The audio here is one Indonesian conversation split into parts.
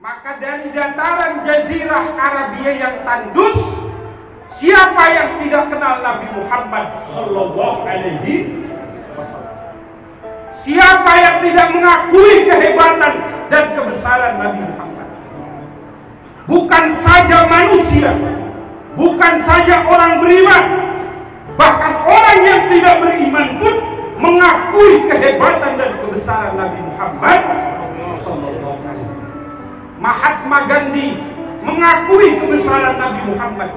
Maka dari dataran Jazirah Arabia yang tandus, siapa yang tidak kenal Nabi Muhammad Sallallahu Alaihi Wasallam? Siapa yang tidak mengakui kehebatan dan kebesaran Nabi Muhammad? Bukan saja manusia, bukan saja orang beriman, bahkan orang yang tidak beriman pun mengakui kehebatan dan kebesaran Nabi Muhammad Sallallahu Alaihi Wasallam. Mahatma Gandhi mengakui kebesaran Nabi Muhammad.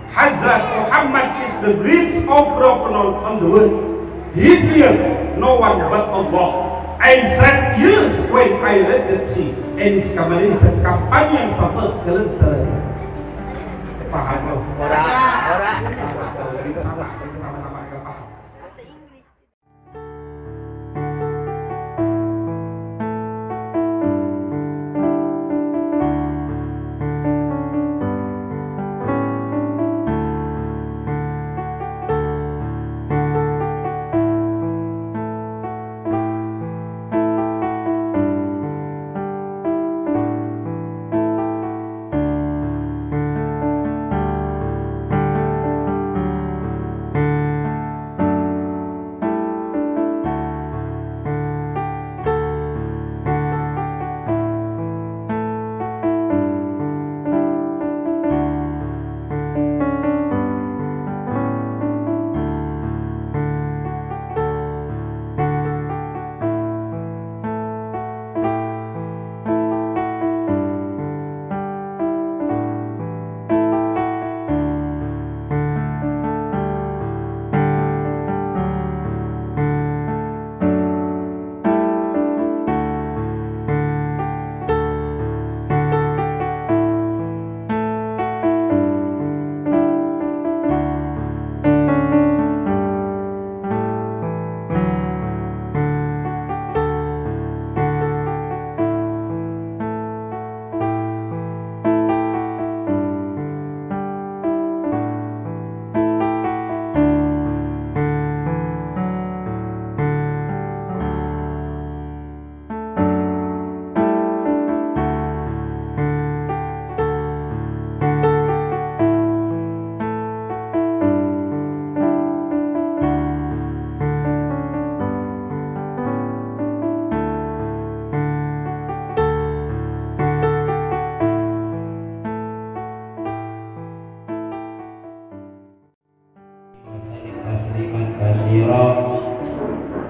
Hazrat Muhammad is the greatest prophet on the world. He feared no one but Allah. I said yes when I read the tree and his combination kampanye yang sampai kelentera. Paham? Orang. Kita sama-sama agak paham.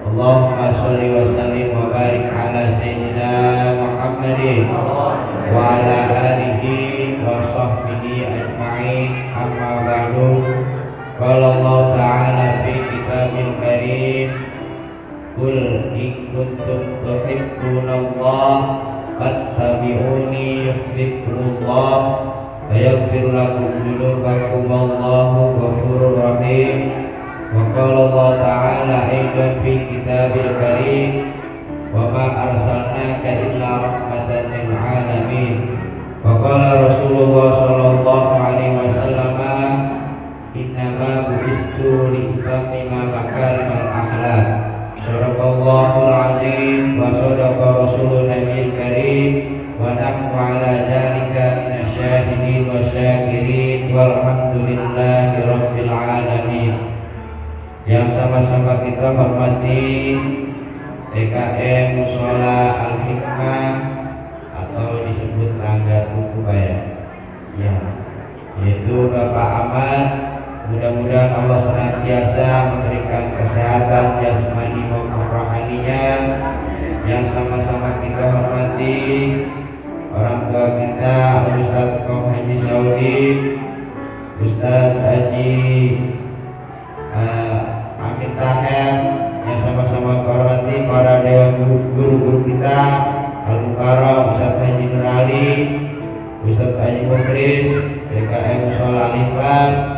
Allahumma sholli wa sallim wa barik ala sayyidina Muhammadin wa ala alihi wa sahbihi ajma'in. Amma ba'du. Qala Allah ta'ala fi kitabil karim, qul in kuntum tuhibbunallah fattabi'uni yuhibbukumullah wa yaghfir lakum dzunubakum wallahu ghafurur rahim. Wa qala Allah ta'ala aidan fi kitabil karim, wa ma arsalnaka illa rahmatan lil alamin. Wa qala Rasulullah sallallahu alaihi wasallam, innama bu'istu li utammima makarimal akhlaq. Sadaqallahul azim wa sadaqa rasulun nabiyil karim wa nahnu ala dzalika minasyahidin wa syakirin walhamdulillahi rabbil alamin. Yang sama-sama kita hormati TKM Mushola Al-Hikmah atau disebut Langgar Ubaya, ya, yaitu Bapak Ahmad. Mudah-mudahan Allah senantiasa memberikan kesehatan jasmani maupun rohaninya. Yang sama-sama kita hormati orang tua kita, Ustadz Kom Haji Saudi, Ustadz Haji Amin Taher. Yang sama-sama hormati para dewan guru-guru kita, Al-Mukarram Ustadz Haji Nur Ali, Ustadz Haji Mufris, DKM Mushola Al-Ikhlas.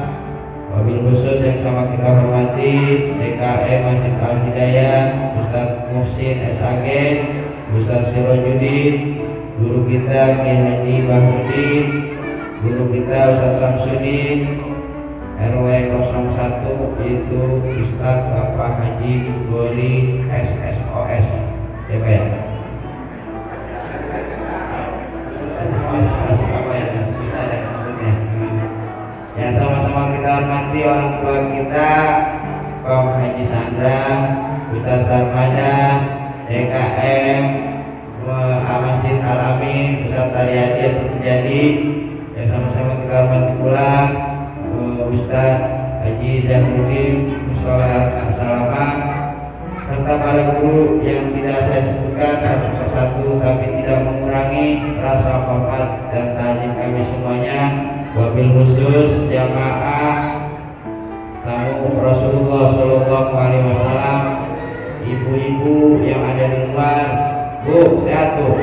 Wabil khusus yang sama kita hormati DKM Masjid Al-Hidayah, Ustadz Muhsin SAG, Ustadz Sirojudin, guru kita Ki Haji Bahrudin, guru kita Ustadz Samsudin, RW 01 yaitu Ustadz Bapak Haji Gori SSOS, ya Pak ya. apa ya bisa ada maksudnya. Ya sama-sama kita hormati orang tua kita, Pak Haji Sandra, Ustaz Sarmada, DKM, Masjid Al-Amin, Ustaz Taryadi atau terjadi. Ya sama-sama kita hormati pula Ustaz Haji Zahruddin Musola Asalama, serta para guru yang tidak saya sebutkan satu persatu, tapi tidak mengurangi rasa hormat dan ta'zim kami semuanya. Wabil khusus jamaah tamu Rasulullah Shallallahu Alaihi Wasallam, ibu-ibu yang ada di luar, Bu, sehat Bu.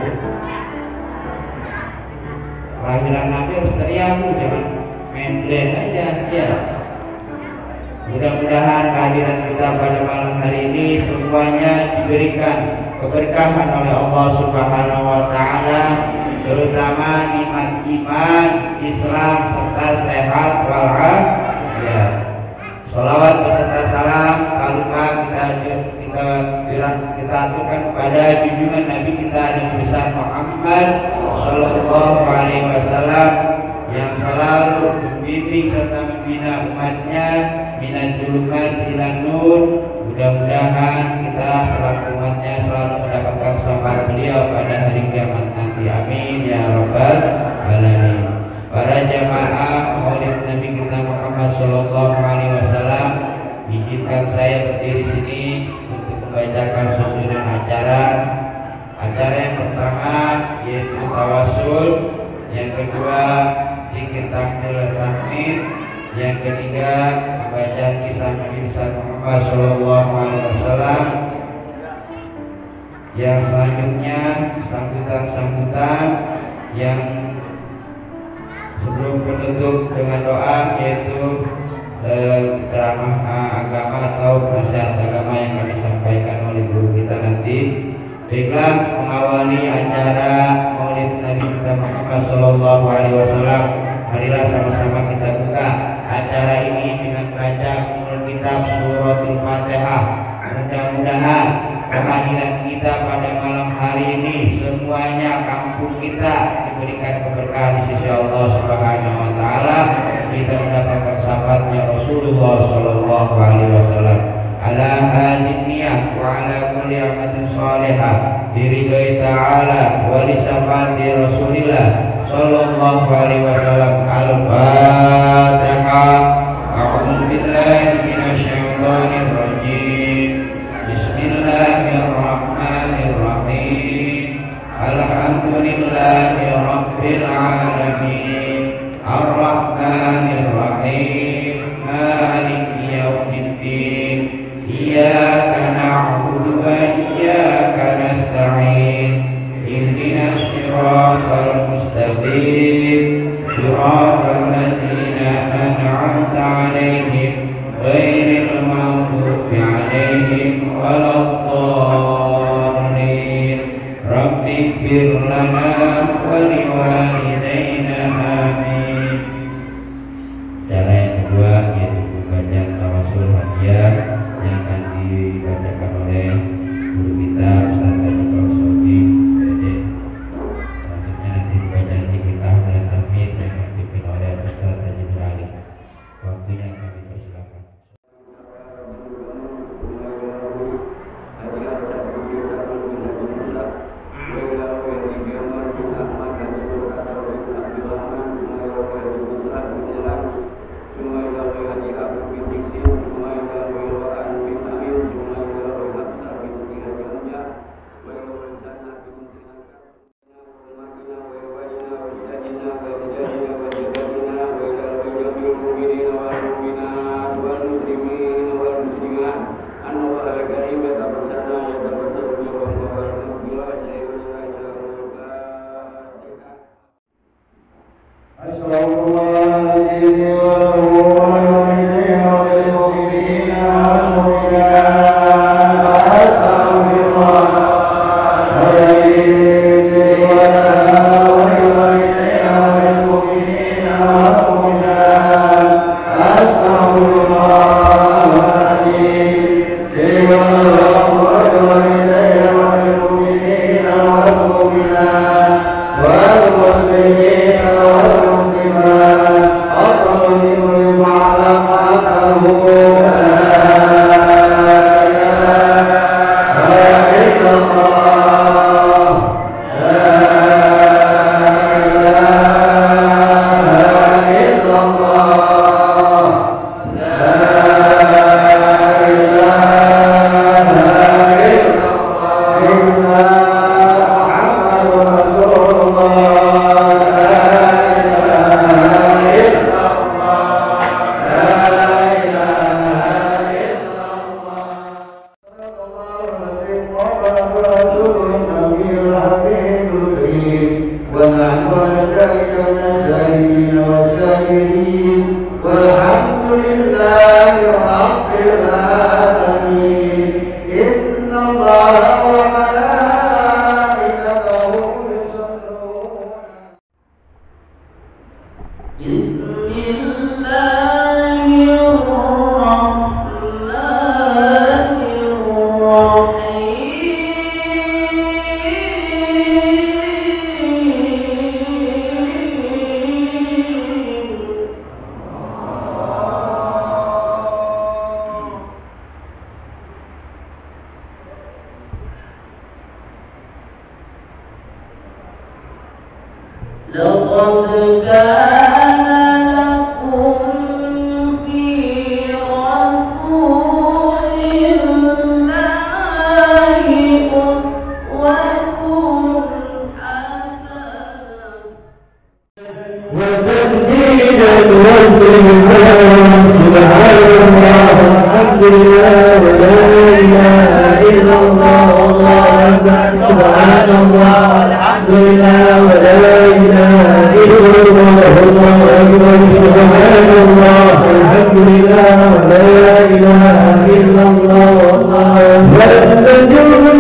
Kelahiran Nabi harus teriak Bu, jangan main blend aja ya. Mudah-mudahan kehadiran kita pada malam hari ini semuanya diberikan keberkahan oleh Allah Subhanahu wa taala, terutama nikmat iman, Islam serta sehat walafiat. Sholawat beserta salam tak lupa kita aturkan kepada junjungan Nabi kita Nabi besar Muhammad Sallallahu Alaihi Wasallam yang selalu membimbing serta membina umatnya minal umat ila nur. Mudah-mudahan kita selaku umatnya selalu mendapatkan syafaat beliau pada hari kiamat nanti. Amin ya rabbal alamin. Para jamaah Maulid Nabi kita Muhammad Sallallahu Alaihi Wasallam, izinkan saya berdiri sini untuk membacakan susunan acara. Acara yang pertama yaitu tawasul, yang kedua zikir takbir tahmid, yang ketiga pembacaan kisah Nabi besar Muhammad Sallallahu Alaihi Wasallam, yang selanjutnya sambutan yang sebelum penutup dengan doa yaitu ceramah agama atau nasihat agama yang kami sampaikan oleh guru kita nanti. Baiklah, mengawali acara Maulid Nabi kita Muhammad Sallallahu Alaihi Wasallam, marilah sama-sama kita buka acara ini dengan baca kitab Suratul Fatihah. Mudah-mudahan kehadiran kita pada malam hari ini semuanya kampung kita diberikan keberkahan di sisi Allah Subhanahu wa taala. Kita mendapatkan syafaatnya Rasulullah Sallallahu Alaihi Wasallam. Ala hadin niyah wa ala kulli amatin salihah diridhoi ta'ala wa li syafaati Rasulillah Sallallahu Alaihi Wasallam. Al-Fatihah. A'udzu billahi minasy syaithanir rajim. Bismillahirrahmanirrahim. Alhamdulillahi rabbil alamin. Ar-Rahmanir Rahim. Maliki yaumiddin. Iyyaka na'budu wa iyyaka nasta'in. Ihdinas siratal mustaqim. Siratal ladzina an'amta 'alaihim ghairil maghdubi 'alaihim waladdallin. Rabbighfir lana wa liwalidayna amin. Cara yang kedua yaitu pembacaan tawasul hadiah yang akan dibacakan oleh guru kita Ustaz Haji Kausobi Dede. Selanjutnya nanti dibacakan zikir tahmid dan tahmid yang dipimpin oleh Ustaz Haji Nurali. Waktunya kami persilakan. والمسلمين ونحن لك السائلين والساجدين والحمد لله رب العالمين. إن الله وملائكته يصلون. بسم الله الرحمن لقد كان لكم في رسول الله أسوة حسنة وتمجيدا وسبحان الله الحمد لله ولا إله إلا الله والله أكبر سبحان الله الحمد لله ولا إله إلا الله والله أكبر سبحان الله الحمد لله ولا إله إلا الله والله أكبر من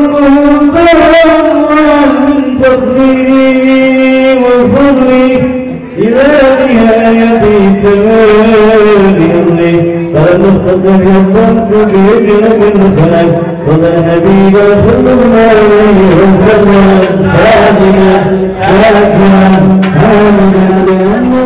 فضله وفضله إلى نهاية الكمال بأمره فالمستقبل يضمن بإذنك المخلق وذا النبي صلى الله عليه وسلم سادنا شاكرا حامدا لأنه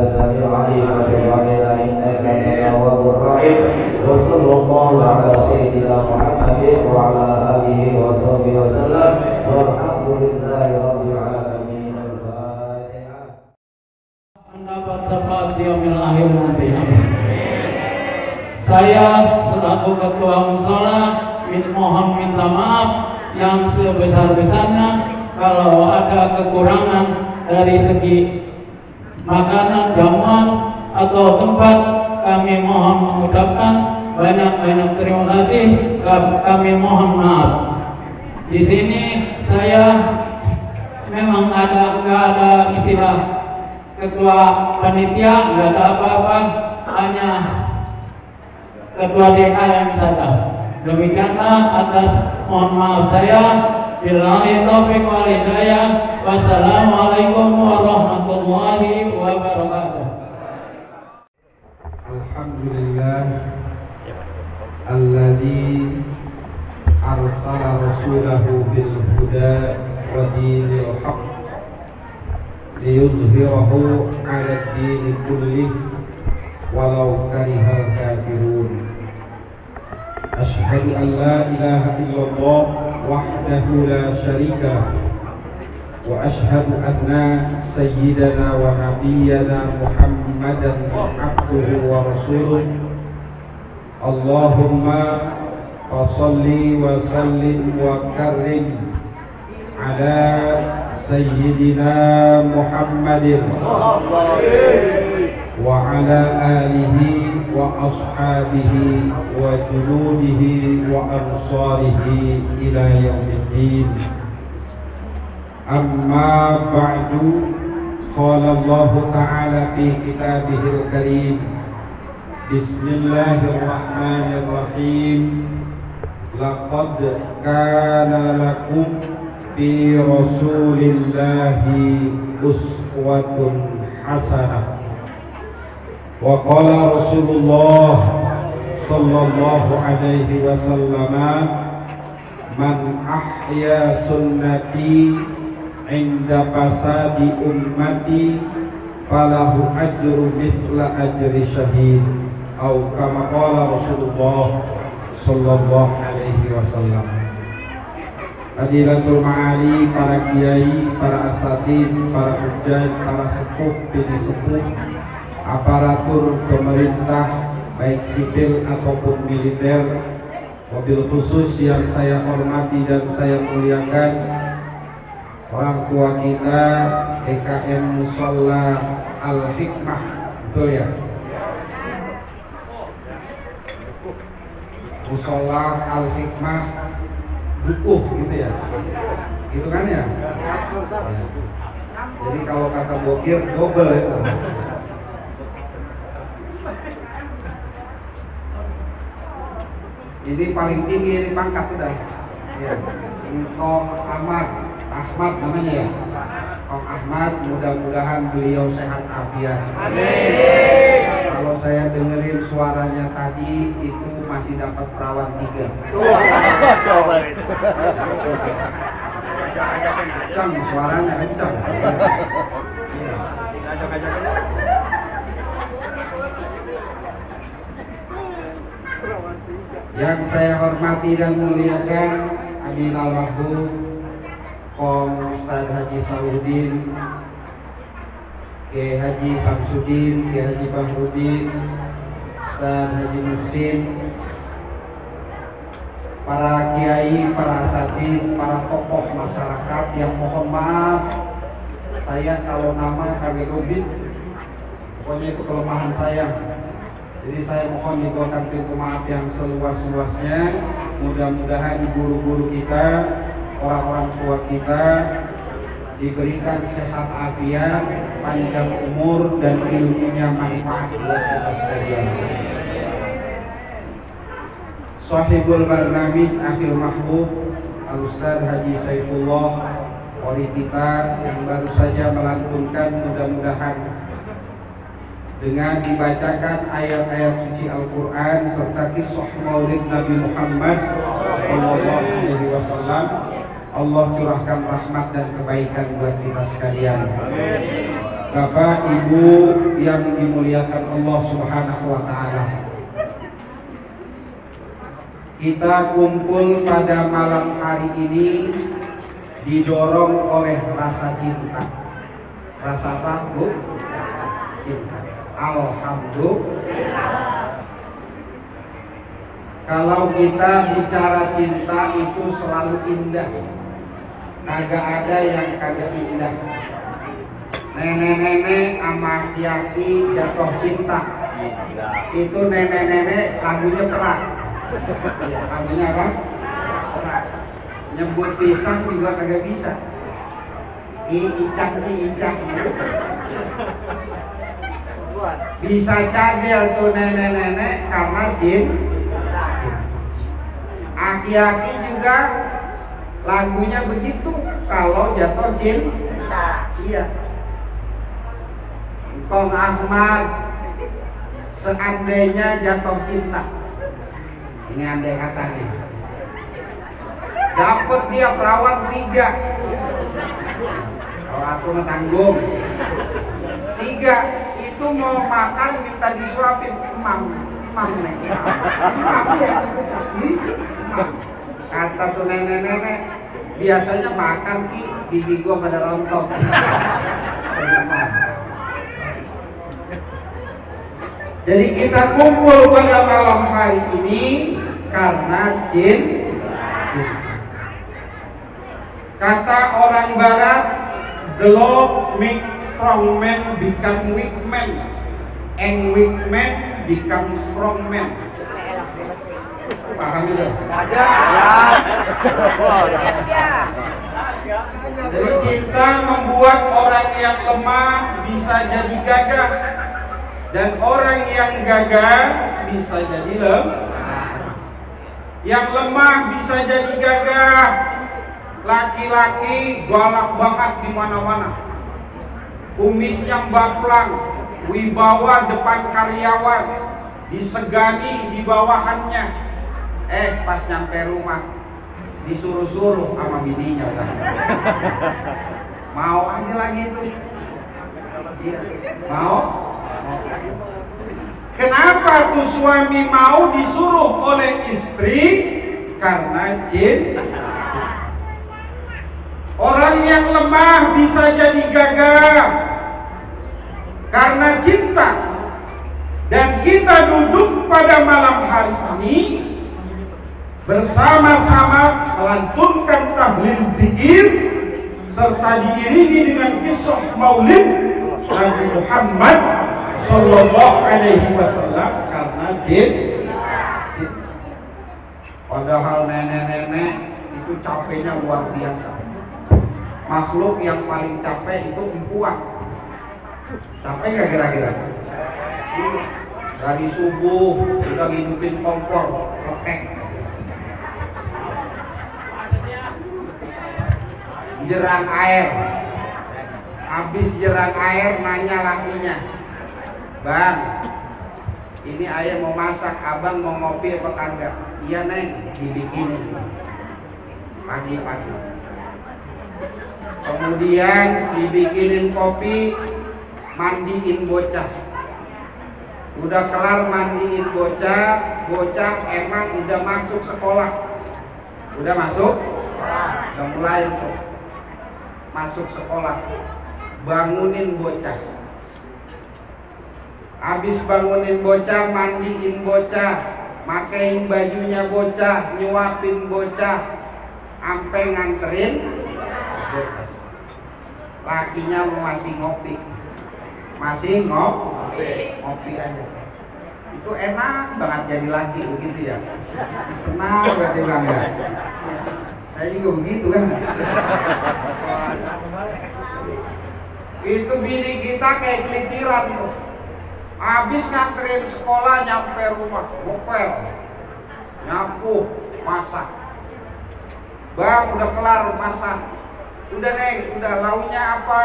السميع العليم وتب علينا إنك أنت التواب الرحيم وصلى الله على سيدنا محمد وعلى آله وصحبه وسلم والحمد لله رب العالمين. الفاتحة. Mendapat syafaat di yaumil akhir nanti. Saya selaku ketua mushola mohon minta maaf yang sebesar-besarnya kalau ada kekurangan dari segi makanan, jamuan atau tempat. Kami mohon mengucapkan banyak-banyak terima kasih. Kami mohon maaf. Di sini saya memang nggak ada istilah ketua panitia, nggak ada apa-apa, hanya ketua DKM saja. Demikianlah atas mohon maaf saya. Billahi taufiq wal hidayah. Wassalamualaikum warahmatullahi wabarakatuh. Alhamdulillah alladzi arsala rasulahu bil huda wa dinil haqq liyudhhirahu 'ala ad-dini kullih walau karihal kafirun. Asyhadu an la ilaha illallah wahdahu la syarika lahu wa asyhadu anna sayyidana wa nabiyyana Muhammadan abduhu wa rasuluh. Allahumma fasalli wa sallim wa karrim ala sayyidina Muhammadin wa ala alihi wa ashabihi wa junudihi wa ansarihi ila yaumiddin. Amma ba'du, qala Allah ta'ala fi kitabihil karim, bismillahirrahmanirrahim, laqad kana lakum fi rasulillahi uswatun hasanah. Wa qala Rasulullah sallallahu alaihi wasallam, man ahya sunnati inda fasadi ummati falahu ajru mithla ajri syahid, atau kama qala Rasulullah sallallahu alaihi wasallam. Hadilatul ma'ali, para kiai, para asatidz, para hujjaj, para sepuh, bini sepuh, aparatur pemerintah baik sipil ataupun militer, mobil khusus yang saya hormati dan saya muliakan, orang tua kita DKM Mushola Al-Hikmah, betul ya? Mushola Al-Hikmah Dukuh gitu ya? Gitu kan ya? Jadi kalau kata bokir double itu. Ini paling tinggi, ini pangkat udah. Ya. Kong Ahmad namanya ya. Kong Ahmad, mudah-mudahan beliau sehat afiat. Amin. Kalau saya dengerin suaranya tadi itu masih dapat perawan 3. Kencang suaranya, kencang. Ya. Yang saya hormati dan muliakan Amin almarhum Kong Ustadz Haji Saudin, Kiai Haji Samsudin, Kiai Haji Bahrudin, Ustadz Haji Muhsin, para kiai, para asatidz, para tokoh masyarakat yang mohon maaf saya kalau nama kagak rubit, pokoknya itu kelemahan saya. Jadi saya mohon dibuatkan pintu maaf yang seluas-luasnya. Mudah-mudahan guru-guru kita, orang-orang tua kita diberikan sehat afiat, panjang umur dan ilmunya manfaat buat kita sekalian. Sahibul barnamij akhil mahbub Al-Ustadz Haji Saifullah, qori kita yang baru saja melantunkan, mudah-mudahan dengan dibacakan ayat-ayat suci Al-Quran serta kisah maulid Nabi Muhammad SAW, Allah curahkan rahmat dan kebaikan buat kita sekalian. Amin. Bapak Ibu yang dimuliakan Allah Subhanahu wa taala. Kita kumpul pada malam hari ini didorong oleh rasa cinta. Rasa apa, Bu? Cinta. Alhamdulillah. Kalau kita bicara cinta itu selalu indah. Kagak ada yang kagak indah. Nenek-nenek sama aki-aki jatuh cinta. Itu nenek-nenek lagunya perang. Ya, lagunya apa? Perang. Nyebut pisang juga kagak bisa. Icak. Bisa cadel tuh nenek-nenek karena cinta. Aki-aki juga lagunya begitu kalau jatuh cinta. Iya. Kong Ahmad seandainya jatuh cinta, ini andai kata nih, dapat dia perawan 3. Kalau aku tanggung 3 itu mau makan minta disuapin emam ya. Kata tuh nenek-nenek biasanya makan gigi gua pada rontok. Jadi kita kumpul pada malam hari ini karena cinta. Kata orang Barat, the law make strong man become weak man, and weak man become strong man. Paham tidak? Jadi cinta membuat orang yang lemah bisa jadi gagah. Dan orang yang gagah bisa jadi lemah. Yang lemah bisa jadi gagah. Laki-laki galak banget di mana-mana. Kumisnya baplang, wibawa depan karyawan, disegani di bawahannya. Pas nyampe rumah disuruh-suruh sama bininya kan. Mau aja lagi itu. Iya. Mau? Kenapa tuh suami mau disuruh oleh istri? Karena cinta. Orang yang lemah bisa jadi gagah karena cinta. Dan kita duduk pada malam hari ini bersama-sama melantunkan tahlil zikir serta diiringi dengan kisah maulid Nabi Muhammad Sallallahu Alaihi Wasallam karena cinta. Padahal nenek-nenek itu capeknya luar biasa. Makhluk yang paling capek itu empuan. Capek nggak kira-kira? Dari subuh udah hidupin kompor, petek. Jerang air, habis jerang air nanya lakinya, Bang, ini ayah mau masak, abang mau ngopi apa kagak? Iya neng, dibikinin pagi-pagi. Kemudian dibikinin kopi, mandiin bocah. Udah kelar mandiin bocah, bocah emang udah masuk sekolah. Udah masuk? Udah mulai tuh masuk sekolah. Bangunin bocah. Habis bangunin bocah, mandiin bocah, makein bajunya bocah, nyuapin bocah, ampe nganterin bocah. Lakinya masih ngopi. Masih ngopi aja. Itu enak banget jadi laki begitu ya. Senang berarti Bang ya. Saya juga begitu kan. Itu bini kita kayak kelitiran tuh. Habis nganterin sekolah nyampe rumah, ngopel, nyapu, masak. Bang udah kelar masak. Udah neng, udah launya apa?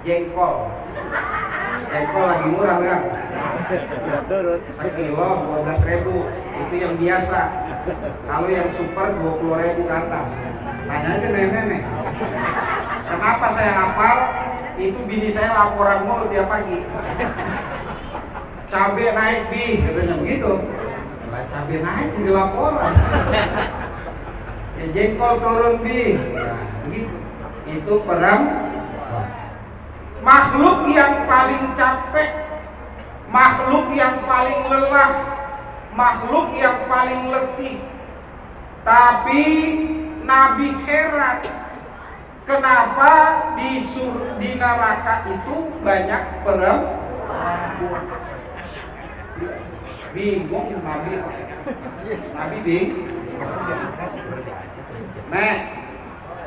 Jengkol. Jengkol lagi murah kan? Sekilo 12.000. Itu yang biasa. Kalau yang super 20.000 ke atas. Tanya aja nenek. Kenapa saya hafal? Itu bini saya laporan mulu tiap pagi. Cabai naik bi, katanya begitu. Lah cabai naik jadi laporan. Ya jengkol turun bi. Nah, begitu. Itu perempuan. Makhluk yang paling capek, makhluk yang paling lelah, makhluk yang paling letih. Tapi Nabi heran, kenapa di neraka itu banyak perempuan. Bingung Nabi bingung.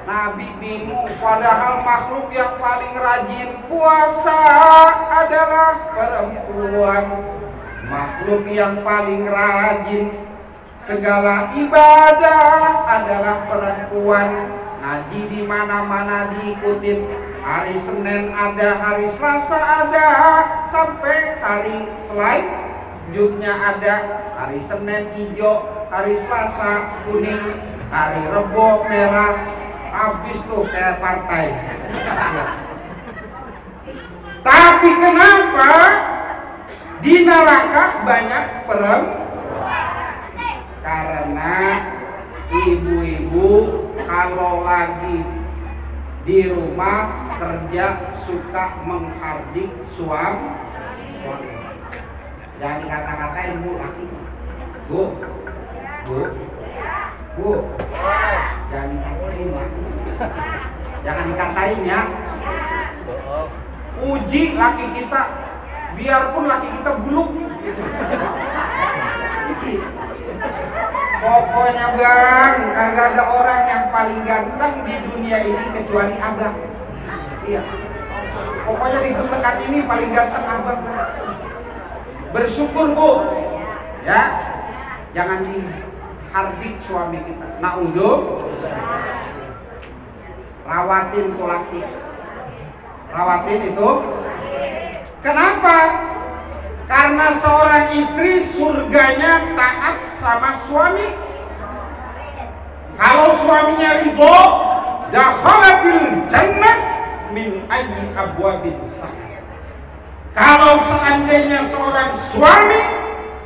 Nabi bingung, padahal makhluk yang paling rajin puasa adalah perempuan. Makhluk yang paling rajin segala ibadah adalah perempuan. Ngaji di mana-mana diikutin. Hari Senin ada, hari Selasa ada, sampai hari selanjutnya ada. Hari Senin hijau, hari Selasa kuning, hari Rebo merah. Habis tuh kayak partai. Tapi kenapa di neraka banyak perempuan? Karena ibu-ibu kalau lagi di rumah kerja suka menghardik suami. Jangan dikata-katain bu laki. Bu. Jangan dikatain laki. Jangan dikatain ya. Uji laki kita, biarpun laki kita buluk. Pokoknya bang, kagak ada orang yang paling ganteng di dunia ini kecuali abang. Iya. Pokoknya di tempat ini paling ganteng abang. Bersyukur bu, ya. Jangan dihardik suami kita. Na'udzu. Rawatin tuh laki. Rawatin itu. Kenapa? Karena seorang istri surganya taat sama suami. Kalau suaminya ridho, dakhalatil jannah min ayyi abwabin sa'ah. Kalau seandainya seorang suami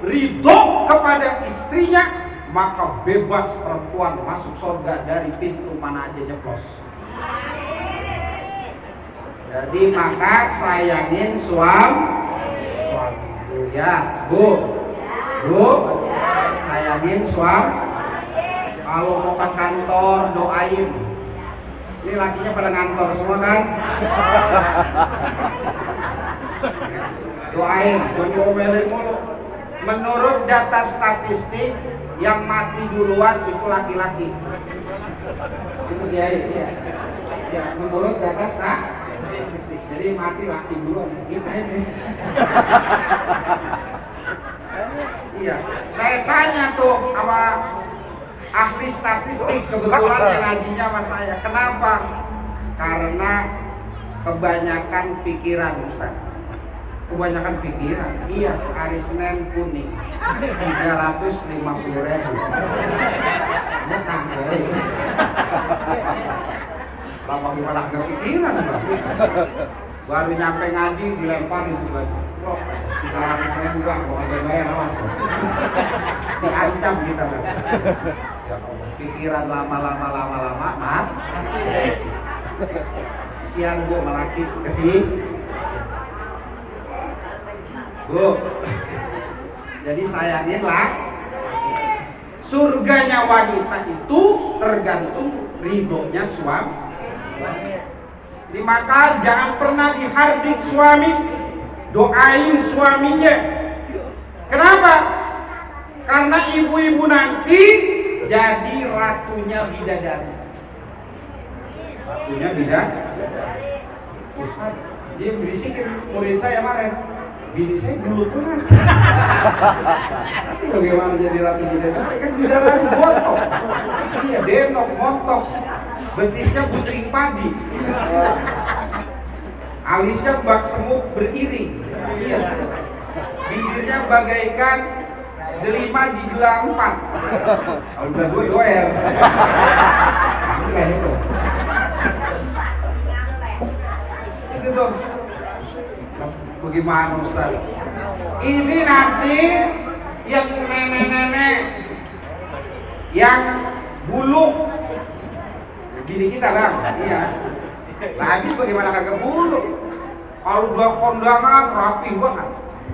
ridho kepada istrinya, maka bebas perempuan masuk surga dari pintu mana aja nyeplos. Jadi maka sayangin suami ya, bu, sayangin suami. Kalau mau ke kantor doain. Ini lakinya pada ngantor semua kan? Doain, jangan diomelin mulu. Menurut data statistik, yang mati duluan itu laki-laki. Itu dia ya. Ya, menurut data statistik. Jadi mati laki duluan. Kita ini. Iya, saya tanya tuh sama ahli statistik, kebetulan yang ngajinya sama saya. Kenapa? Karena kebanyakan pikiran, Ustaz. Kebanyakan pikiran. Iya, hari Senin kuning 350.000. Betah ya. Lama gimana gak pikiran bang. Baru nyampe ngaji dilempar itu baju. Loh, 300.000 bang, mau aja bayar awas. Diancam kita bang. Ya, pikiran lama mat. Siang bu melaki kesini. Bu, jadi sayangin lah. Surganya wanita itu tergantung ridhonya suami. Jadi maka jangan pernah dihardik suami, doain suaminya. Kenapa? Karena ibu-ibu nanti jadi ratunya bidadari. Ratunya bidadari. Ustaz, dia berisikin murid saya kemarin. Bini saya dulu banget. Nanti bagaimana jadi ratu bidadari? Kan bidadari botok. Iya, denok, montok. Betisnya puting padi. Alisnya bak semut beriring. Iya. Bibirnya bagaikan delima digelang 4. Kalau udah gue doer. Alhamdulillah itu. Itu tuh. Bagaimana Ustaz? Ini nanti yang nenek-nenek yang bulu bini kita bang, iya. Lagi bagaimana kagak bulu? Kalau udah kondangan rapi banget,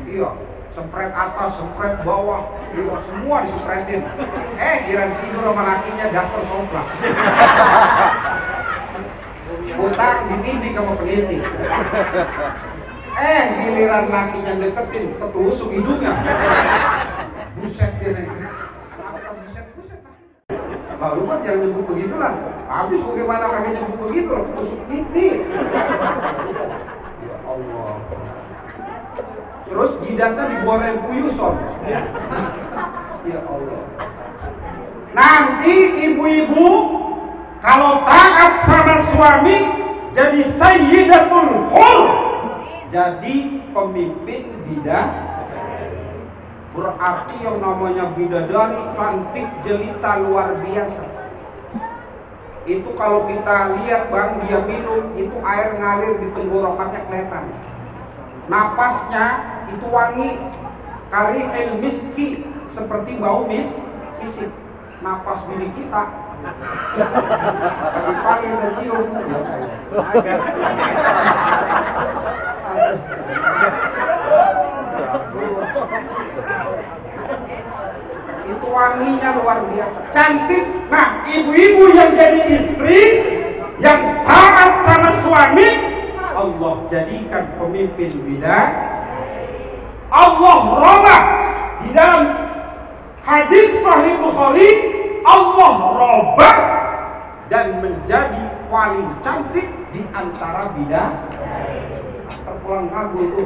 iya. Sempret atas, sempret bawah, iya. Semua disempretin. Giran tidur sama lakinya dasar somplak. Utang ditindik sama peniti. Giliran lakinya deketin, ketusuk hidungnya. Buset dia nih. Buset. Lalu kan jangan nyebut begitu lah. Habis bagaimana kagak nyebut begitu lah, ketusuk titik. Ya Allah. Terus jidatnya digoreng kuyuson. Ya Allah. Nanti ibu-ibu kalau taat sama suami jadi sayyidatul hul, jadi pemimpin bidadari. Berarti yang namanya bidadari cantik jelita luar biasa. Itu kalau kita lihat bang, dia minum itu air ngalir di tenggorokannya kelihatan. Napasnya itu wangi, kari el miski, seperti bau misik. Napas bini kita pagi-pagi kita cium. Itu wanginya luar biasa, cantik. Nah, ibu-ibu yang jadi istri, yang taat sama suami, Allah jadikan pemimpin bidadari. Allah robah di dalam hadis Sahih Bukhari, Allah robah dan menjadi paling cantik di antara bidadari. Terpulang aku itu,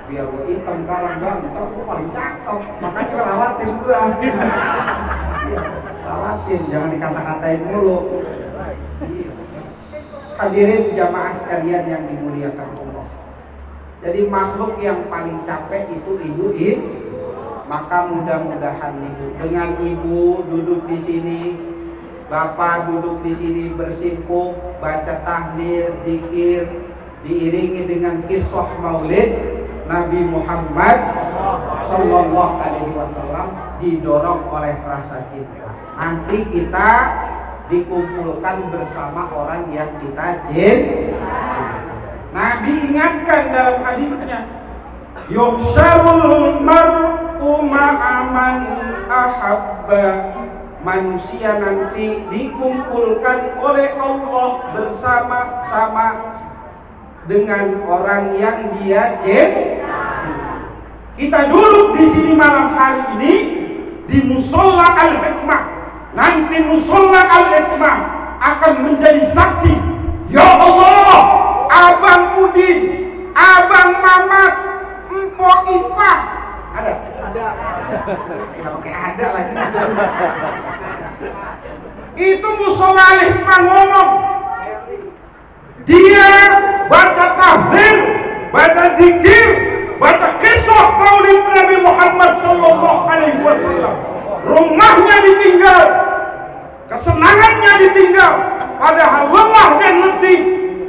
biar gue hitam karang bang, ntar gue paling cakep, makanya rawatin gue. Rawatin, jangan dikata-katain mulu. Hadirin jamaah sekalian yang dimuliakan Allah. Jadi makhluk yang paling capek itu ibu. Maka mudah-mudahan ibu, dengan ibu duduk di sini, bapak duduk di sini bersimpuh, baca tahlil, zikir, diiringi dengan kisah maulid Nabi Muhammad Sallallahu Alaihi Wasallam, didorong oleh rasa cinta. Nanti kita dikumpulkan bersama orang yang kita cintai. Nabi ingatkan dalam hadisnya, yuhsyarul mar'u ma'aman ahabba. Manusia nanti dikumpulkan oleh Allah bersama-sama dengan orang yang dia cintai. Kita duduk di sini malam hari ini di Musola Al-Hikmah. Nanti Musola Al-Hikmah akan menjadi saksi. Ya Allah, Abang Udin, Abang Mamat, Mpok Ipa, ada? Oke, ada lagi. Itu Musola Al-Hikmah ngomong. Dia baca tahlil, baca zikir, baca kisah maulid Nabi Muhammad Sallallahu Alaihi Wasallam. Rumahnya ditinggal, kesenangannya ditinggal, padahal lelah dan letih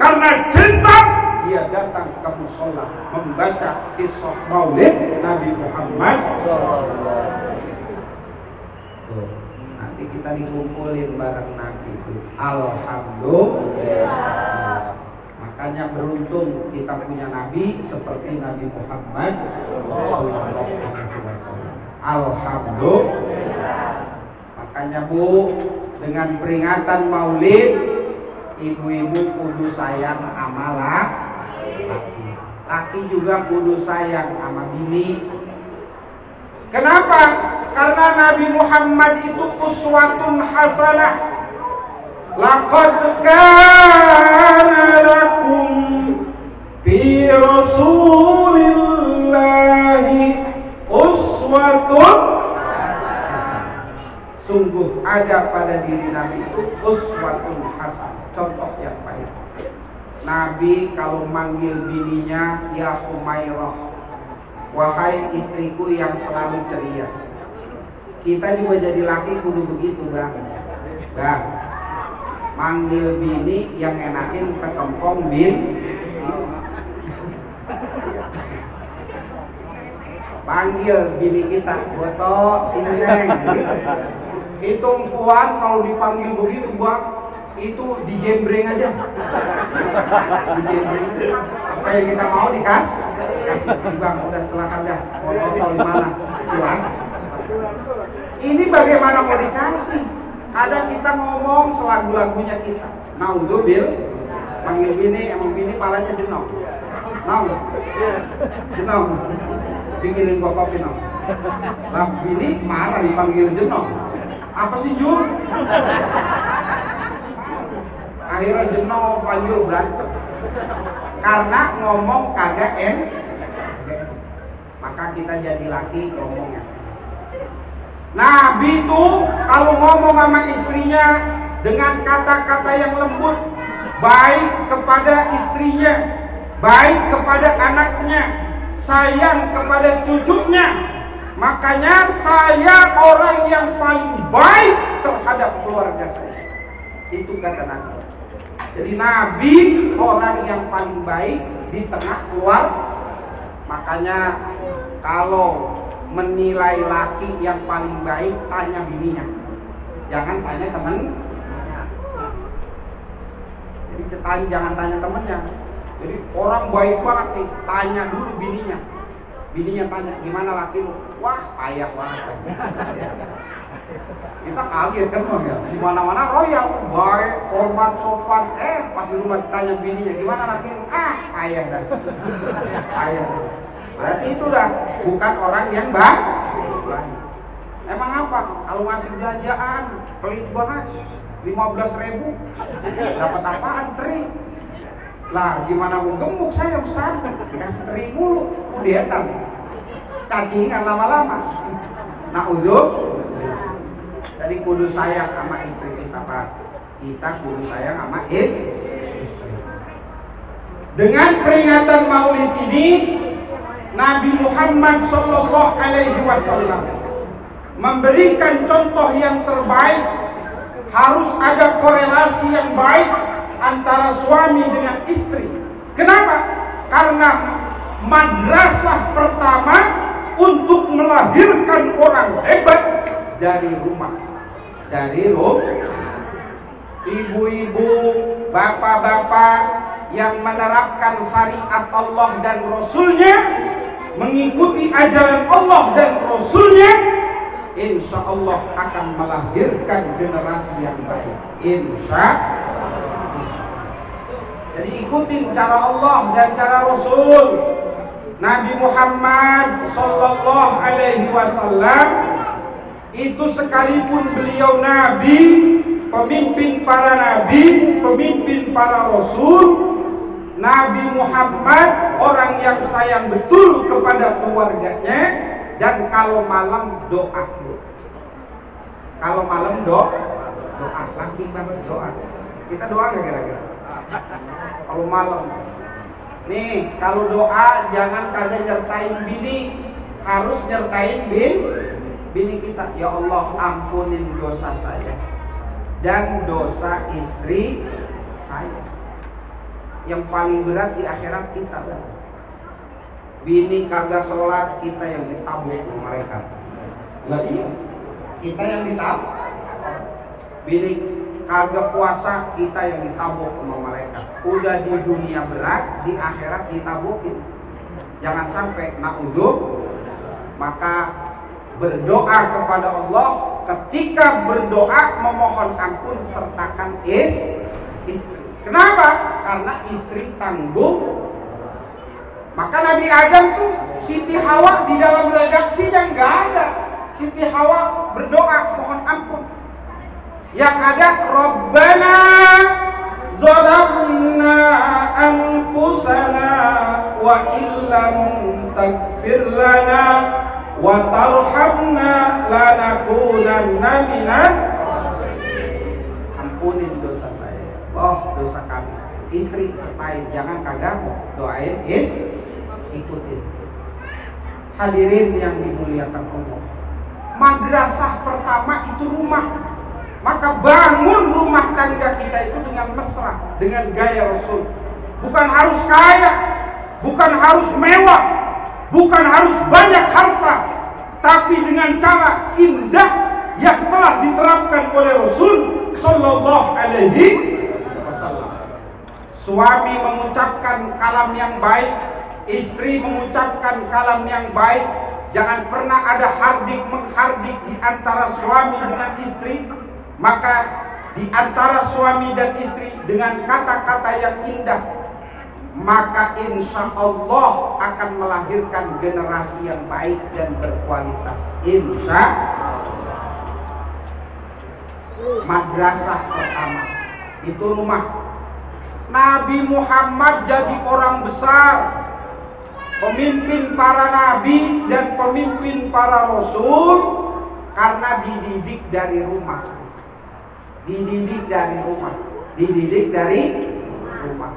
karena cinta. Dia datang ke musola membaca kisah maulid Nabi Muhammad Sallallahu. Nanti kita dikumpulin bareng Nabi itu. Alhamdulillah. Makanya beruntung kita punya Nabi seperti Nabi Muhammad Sallallahu Alaihi Wasallam. Alhamdulillah. Makanya Bu, dengan peringatan Maulid, ibu-ibu kudu sayang sama laki. Laki juga kudu sayang sama bini. Kenapa? Karena Nabi Muhammad itu uswatun hasanah. Laqad kana lakum fi Rasulillahi uswatun hasanah. Sungguh ada pada diri Nabi itu uswatun hasanah, contoh yang baik. Nabi kalau manggil bininya, ya Humairah, wahai istriku yang selalu ceria. Kita juga jadi laki kudu begitu bang. Bang, manggil bini yang enakin ketempong bin. Panggil bini kita, foto sini neng. Itu puan kalau dipanggil begitu Bang, itu dijembreng aja. Dijembreng. Apa yang kita mau kasih Bang, udah silakan dah. Foto di mana? Silakan. Ini bagaimana mau dikasih? Kadang kita ngomong selagu-lagunya kita. Naudzubil, panggil bini, emang bini palanya jenong. Jenong. Bikinin gua kopi no. Lah bini marah dipanggil jenong. Apa sih Jul? Akhirnya jenong panggil berantem. Karena ngomong kagak maka kita jadi laki ngomongnya. Nabi itu kalau ngomong sama istrinya dengan kata-kata yang lembut, baik kepada istrinya, baik kepada anaknya, sayang kepada cucunya. Makanya saya orang yang paling baik terhadap keluarga saya. Itu kata Nabi. Jadi Nabi orang yang paling baik di tengah keluarga. Makanya kalau menilai laki yang paling baik, tanya bininya, jangan tanya temen. Jadi jangan tanya temennya. Jadi orang baik banget nih, tanya dulu bininya. Bininya tanya, gimana laki lu? Wah, payah banget. Kita kaget kan Bang ya. Di mana-mana royal, baik, hormat, sopan. Pas di rumah tanya bininya, gimana laki lu? Payah dah. Payah. Berarti itu dah bukan orang yang baik. Emang apa? Kalau ngasih belanjaan, pelit banget. 15.000 dapat apaan? Teri. Lah gimana mau gemuk saya Ustaz? Dikasih teri mulu, udah cacingan lama-lama. Jadi kudu sayang sama istri kita Pak. Kita kudu sayang sama istri. Dengan peringatan Maulid ini, Nabi Muhammad Sallallahu Alaihi Wasallam memberikan contoh yang terbaik. Harus ada korelasi yang baik antara suami dengan istri. Kenapa? Karena madrasah pertama untuk melahirkan orang hebat dari rumah. Dari rumah. Ibu-ibu, bapak-bapak yang menerapkan syariat Allah dan Rasulnya, mengikuti ajaran Allah dan Rasulnya, insya Allah akan melahirkan generasi yang baik. Insya Allah. Jadi ikutin cara Allah dan cara Rasul. Nabi Muhammad Sallallahu Alaihi Wasallam itu sekalipun beliau Nabi, pemimpin para Nabi, pemimpin para Rasul, Nabi Muhammad orang yang sayang betul kepada keluarganya. Dan kalau malam doa. Kalau malam doa laki banget doa. Kita doa nggak kira-kira? Kalau malam. Nih, kalau doa jangan kagak nyertain bini, harus nyertain bini kita. Ya Allah, ampunin dosa saya dan dosa istri saya. Yang paling berat di akhirat kita. Bini kagak sholat, kita yang ditabuk mereka. Lah iya, kita yang ditabuk. Bini kagak puasa, kita yang ditabuk sama mereka. Udah di dunia berat, di akhirat ditabukin. Jangan sampai na'udzub. Maka berdoa kepada Allah. Ketika berdoa memohon ampun, sertakan istri. Kenapa? Karena istri tangguh. Maka Nabi Adam tuh Siti Hawa di dalam redaksinya nggak ada. Siti Hawa berdoa mohon ampun. Yang ada Rabbana zalamna anfusana wa illam taghfir lana wa tarhamna lanakunanna minal khasirin. Ampunin dosa saya, dosa kami. Istri sertain, jangan kagak doain ikutin. Hadirin yang dimuliakan Allah, madrasah pertama itu rumah. Maka bangun rumah tangga kita itu dengan mesra, dengan gaya Rasul. Bukan harus kaya, bukan harus mewah, bukan harus banyak harta, tapi dengan cara indah yang telah diterapkan oleh Rasul Sallallahu Alaihi Wasallam. Suami mengucapkan kalam yang baik, istri mengucapkan kalam yang baik. Jangan pernah ada hardik-menghardik di antara suami dengan istri. Maka di antara suami dan istri dengan kata-kata yang indah, maka insya Allah akan melahirkan generasi yang baik dan berkualitas. Insya Allah. Madrasah pertama itu rumah. Nabi Muhammad jadi orang besar, pemimpin para nabi dan pemimpin para rasul, karena dididik dari rumah. Dididik dari rumah. Dididik dari rumah.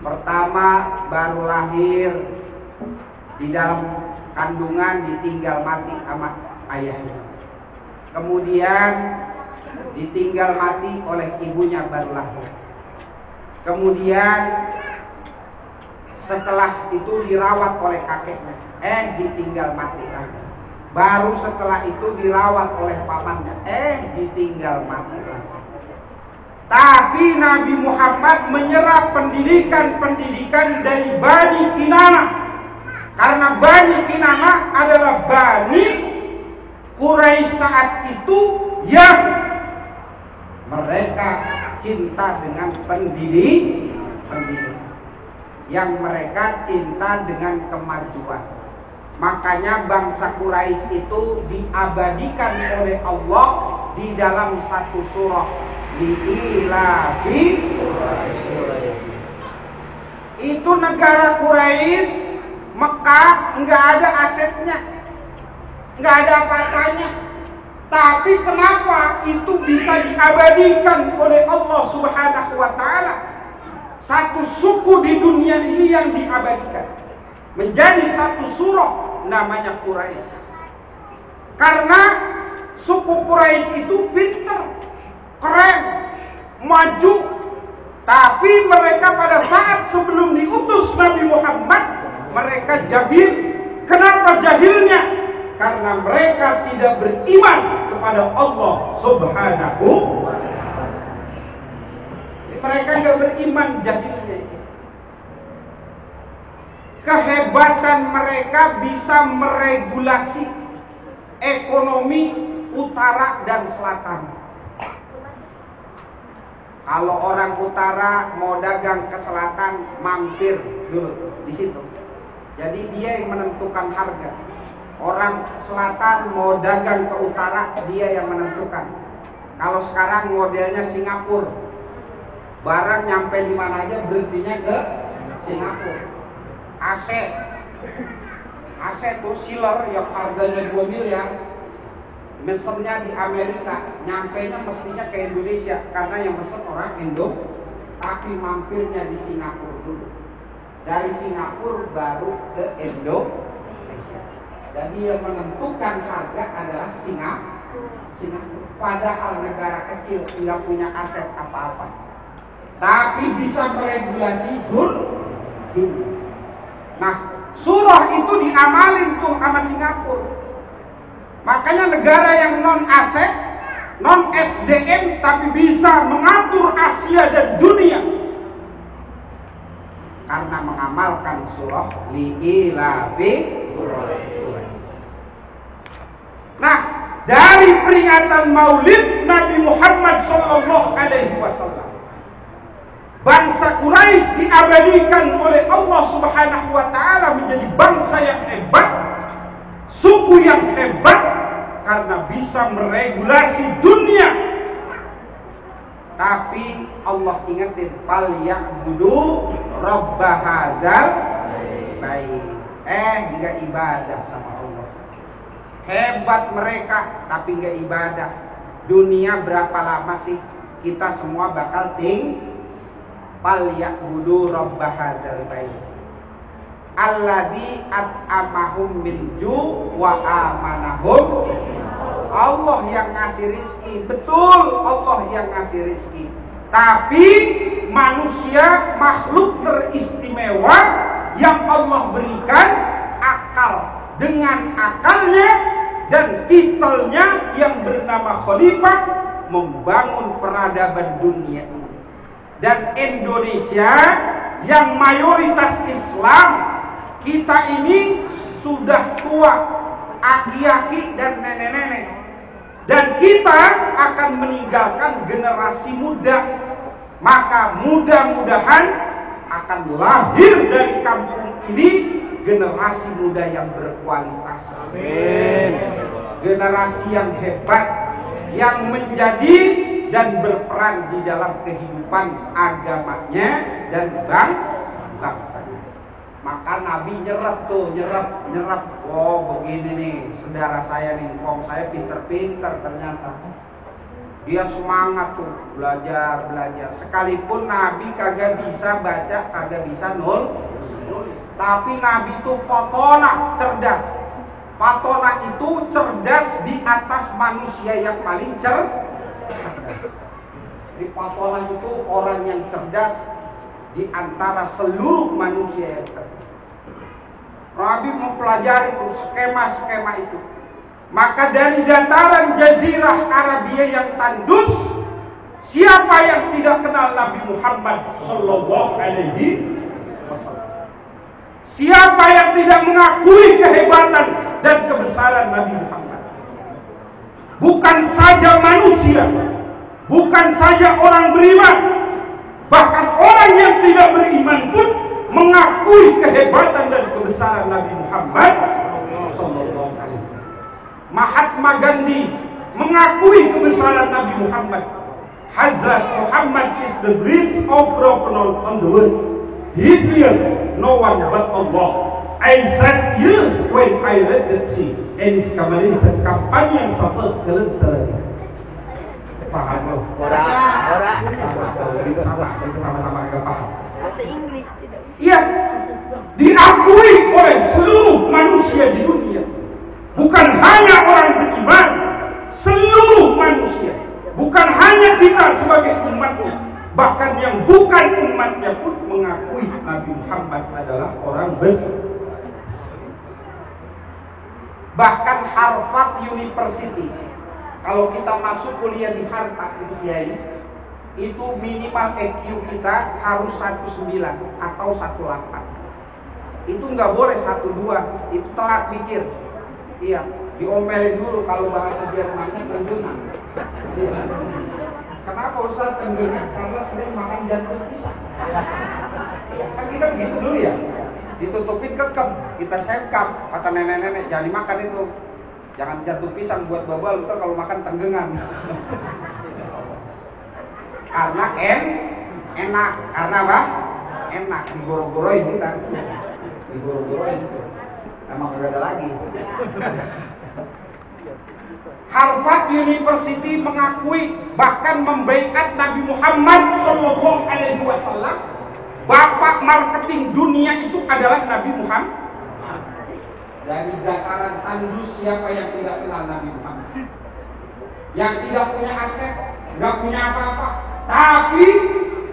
Pertama baru lahir di dalam kandungan, ditinggal mati sama ayahnya. Kemudian ditinggal mati oleh ibunya baru lahir. Kemudian setelah itu dirawat oleh kakeknya, ditinggal mati lagi. Baru setelah itu dirawat oleh pamannya, ditinggal mati lagi. Tapi Nabi Muhammad menyerap pendidikan dari Bani Kinanah. Karena Bani Kinanah adalah Bani Quraisy saat itu yang mereka cinta dengan pendidikan, yang mereka cinta dengan kemajuan. Makanya bangsa Quraisy itu diabadikan oleh Allah di dalam satu surah, li'ilafi Quraisy. Itu negara Quraisy, Mekah, nggak ada asetnya, nggak ada apa-apanya. Tapi kenapa itu bisa diabadikan oleh Allah Subhanahu wa Ta'ala? Satu suku di dunia ini yang diabadikan menjadi satu surah, namanya Quraisy. Karena suku Quraisy itu pintar, keren, maju. Tapi mereka pada saat sebelum diutus Nabi Muhammad, mereka jahil. Kenapa jahilnya? Karena mereka tidak beriman kepada Allah Subhanahu wa Ta'ala. Mereka tidak beriman, jahilnya. Kehebatan mereka bisa meregulasi ekonomi utara dan selatan. Kalau orang utara mau dagang ke selatan, mampir dulu di situ. Jadi dia yang menentukan harga. Orang selatan mau dagang ke utara, dia yang menentukan. Kalau sekarang modelnya Singapura, barang nyampe di mana aja berhentinya ke Singapura. Aset tuh sealer yang harganya 2 miliar, mesennya di Amerika, nyampenya mestinya ke Indonesia karena yang mesen orang Indo, tapi mampirnya di Singapura dulu. Dari Singapura baru ke Indonesia. Jadi yang menentukan harga adalah Singapura. Padahal negara kecil tidak punya aset apa-apa, tapi bisa meregulasi dulu. Nah, surah itu diamalin tuh sama Singapura. Makanya negara yang non aset, non SDM, tapi bisa mengatur Asia dan dunia karena mengamalkan surah li'ilafi. Nah, dari peringatan Maulid Nabi Muhammad Sallallahu Alaihi Wasallam, bangsa Quraisy diabadikan oleh Allah Subhanahu wa Ta'ala menjadi bangsa yang hebat, suku yang hebat, karena bisa meregulasi dunia. Tapi Allah ingetin, fal ya'budu rabb hadzal bait. Enggak ibadah sama Allah. Hebat mereka tapi enggak ibadah. Dunia berapa lama sih kita semua bakal fal ya'budu rabb hadzal bait alladzi at'amahum min ju' wa amanahum. Allah yang ngasih rizki, betul, Allah yang ngasih rizki. Tapi manusia makhluk teristimewa yang Allah berikan akal dengan akalnya dan titelnya yang bernama khalifah membangun peradaban dunia ini. Dan Indonesia yang mayoritas Islam, kita ini sudah tua, aki-aki dan nenek-nenek, dan kita akan meninggalkan generasi muda. Maka mudah-mudahan akan lahir dari kampung ini generasi muda yang berkualitas. Amin. Generasi yang hebat, yang menjadi dan berperan di dalam kehidupan agamanya dan bangsanya. Maka Nabi nyerap. Oh begini nih, saudara saya nih, kong saya pinter-pinter ternyata. Dia semangat tuh belajar. Sekalipun Nabi kagak bisa baca, kagak bisa nulis. Tapi Nabi itu fatona, cerdas. Fatona itu cerdas di atas manusia yang paling cerdas. Jadi fatona itu orang yang cerdas di antara seluruh manusia yang cerdas. Nabi mempelajari itu skema-skema itu. Maka dari dataran Jazirah Arabia yang tandus, siapa yang tidak kenal Nabi Muhammad Sallallahu Alaihi Wasallam? Siapa yang tidak mengakui kehebatan dan kebesaran Nabi Muhammad? Bukan saja manusia, bukan saja orang beriman, bahkan orang yang tidak beriman pun mengakui kehebatan dan kebesaran Nabi Muhammad Sallallahu Alaihi Wasallam. Mahatma Gandhi mengakui kebesaran Nabi Muhammad. Hazrat Muhammad is the greatest prophet on the world. He feared no one but Allah. I said yes when I read the tree and his companion suffered kelenteran. Paham lo? Ora. Itu sama-sama agak paham. Bahasa Inggris tidak. Iya, diakui oleh seluruh manusia di dunia. Bukan hanya orang beriman, seluruh manusia. Bukan hanya kita sebagai umatnya, bahkan yang bukan umatnya pun mengakui Nabi Muhammad adalah orang besar. Bahkan Harvard University, kalau kita masuk kuliah di Harvard itu minimal EQ kita harus 19 atau 18. Itu nggak boleh 12, itu telat mikir. Iya, diomelin dulu kalau bahasa Jermannya tenggengan. Iya. Kenapa Ustaz tenggengan? Karena sering makan jantung pisang. Iya, kan kita begitu dulu ya. Ditutupin kekem, kita sekap. Kata nenek-nenek, jangan dimakan itu. Jangan jantung pisang buat babal, ntar kalau makan tenggengan. Karena enak. Karena apa? Enak, digoro-goroin kita. Digoro-goroin itu. Emang gak ada lagi. Harvard University mengakui, bahkan membaiat Nabi Muhammad Sallallahu Alaihi Wasallam. Bapak marketing dunia itu adalah Nabi Muhammad. Dari dataran tandus, siapa yang tidak kenal Nabi Muhammad? Yang tidak punya aset, nggak punya apa-apa, tapi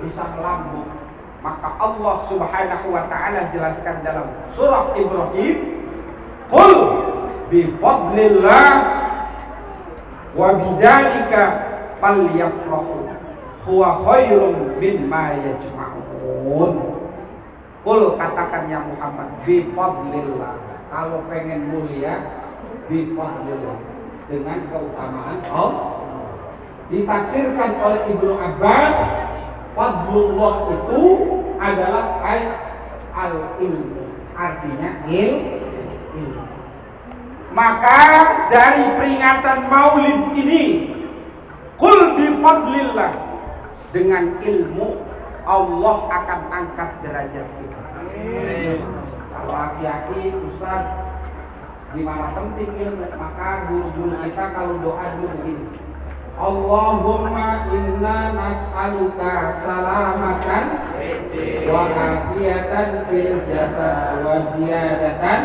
bisa melambung. Maka Allah Subhanahu wa Ta'ala jelaskan dalam surah Ibrahim, qul bifadlillah wa bidzalika falyafrahu huwa khairum mimma yajma'un. Qul, katakan ya Muhammad, bifadlillah, kalau pengen mulia bifadlillah, dengan keutamaan Allah. Ditafsirkan oleh Ibnu Abbas, fadlullah itu adalah al-ilmu, artinya ilmu. Maka dari peringatan Maulid ini, qul bifadlillah, dengan ilmu Allah akan angkat derajat kita. Kalau aki-aki Ustaz, gimana penting ilmu? Maka guru-guru kita kalau doa dulu begini, Allahumma inna nas'aluka salamatan wa afiyatan fil jasad wa ziyadatan.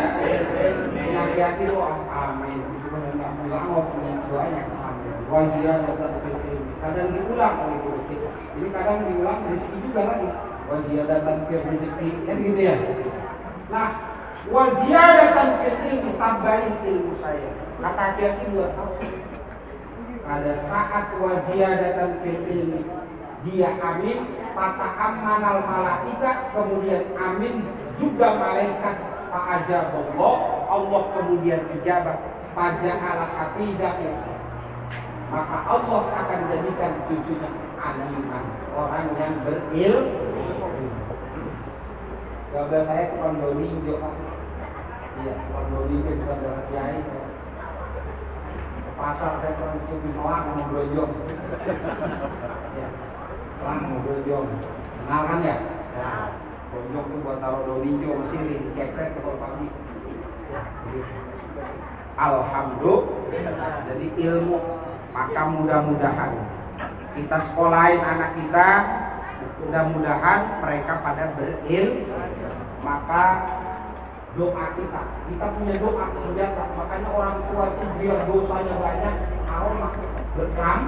Laki-laki doa amin. Cuma enggak ulang doanya amin. Wa ziyadatan fil ilmi. Kadang diulang oleh guru kita. Ini kadang diulang rezeki juga lagi. Wa ziyadatan fil rezeki. Kan gitu ya. Nah, wa ziyadatan fil ilmi, tambahin ilmu saya. Kata hati-hati buat apa? Pada saat wa ziyadatan fil ilmi, dia amin, fata ammanal malaika, kemudian amin juga malaikat, fa'ajaballah, Allah kemudian ijabah, faja'ala hafidahu, maka Allah akan jadikan cucunya aliman, orang yang berilmu. Gabah saya tukang dolinjo, Pak. Iya, tukang dolinjo bukan darah kiai. Pasar saya pernah syuting orang mau brojong. Ya, orang mau brojong. Kenal kan ya? Ya, brojong itu buat taruh dolinjo mesin, dikepret kalau pagi. Jadi, alhamdulillah. Jadi ilmu, maka mudah-mudahan kita sekolahin anak kita, mudah-mudahan mereka pada berilmu. Maka doa kita punya doa senjata. Makanya orang tua itu biar dosanya banyak, Allah berkam.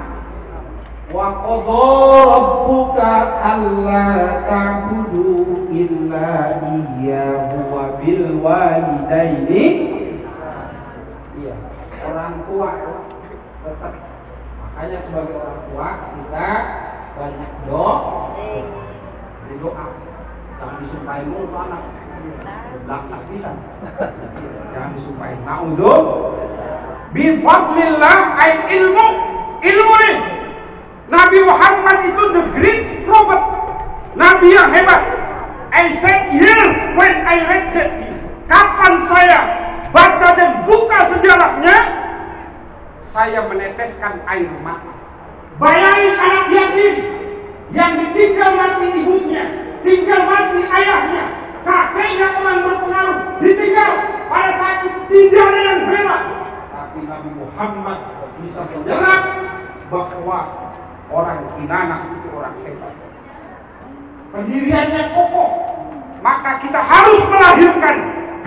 Wa qadha rabbuka alla ta'budu illa iyyahu wa bil walidaini. Iya, orang tua tetap. Makanya sebagai orang tua kita banyak doa. Jangan disumpahin mulu anak. Belaksak bisa. Jangan disumpahin. Na'udhu bifadlillah ay ilmu ini. Nabi Muhammad itu the great prophet, Nabi yang hebat. I said yes when I read that. Kapan saya baca dan buka sejarahnya, saya meneteskan air mata. Bayangin anak yatim yang ditinggal mati ibunya, tinggal mati ayahnya, kakeknya orang berpengaruh, ditinggal pada saat itu tidak ada yang bela. Tapi Nabi Muhammad bisa menyerap bahwa orang Kinanah itu orang hebat, pendiriannya kokoh. Maka kita harus melahirkan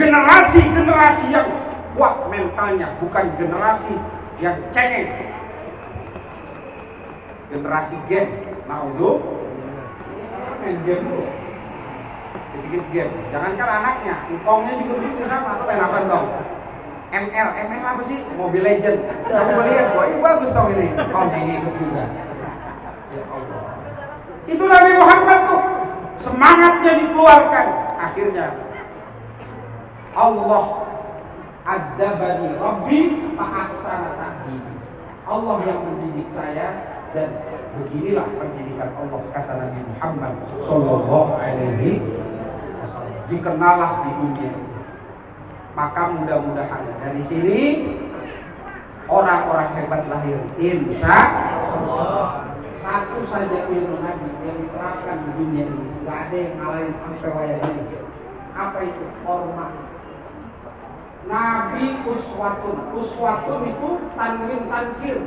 generasi-generasi yang kuat mentalnya, bukan generasi yang cengeng, generasi game. Naudhu, ini orang main game dulu, sedikit game. Jangankan anaknya, engkongnya juga begitu sama. Atau main apa dong? ML apa sih? Mobile Legend. Kamu melihat, wah ini bagus dong ini. Engkongnya ini ikut juga. Ya Allah. Itu Nabi Muhammad tuh, semangatnya dikeluarkan. Akhirnya Allah adabani Rabbi fa'ahsana ta'dibi. Allah yang mendidik saya, dan beginilah pendidikan Allah, kata Nabi Muhammad sallallahu alaihi wasallam. Dikenallah di dunia. Maka mudah-mudahan dari sini orang-orang hebat lahir, insya Allah. Satu saja ilmu Nabi yang diterapkan di dunia ini, nggak ada yang ngalahin sampai wayang ini. Apa itu? Hormat. Nabi uswatun itu tanwin tankir.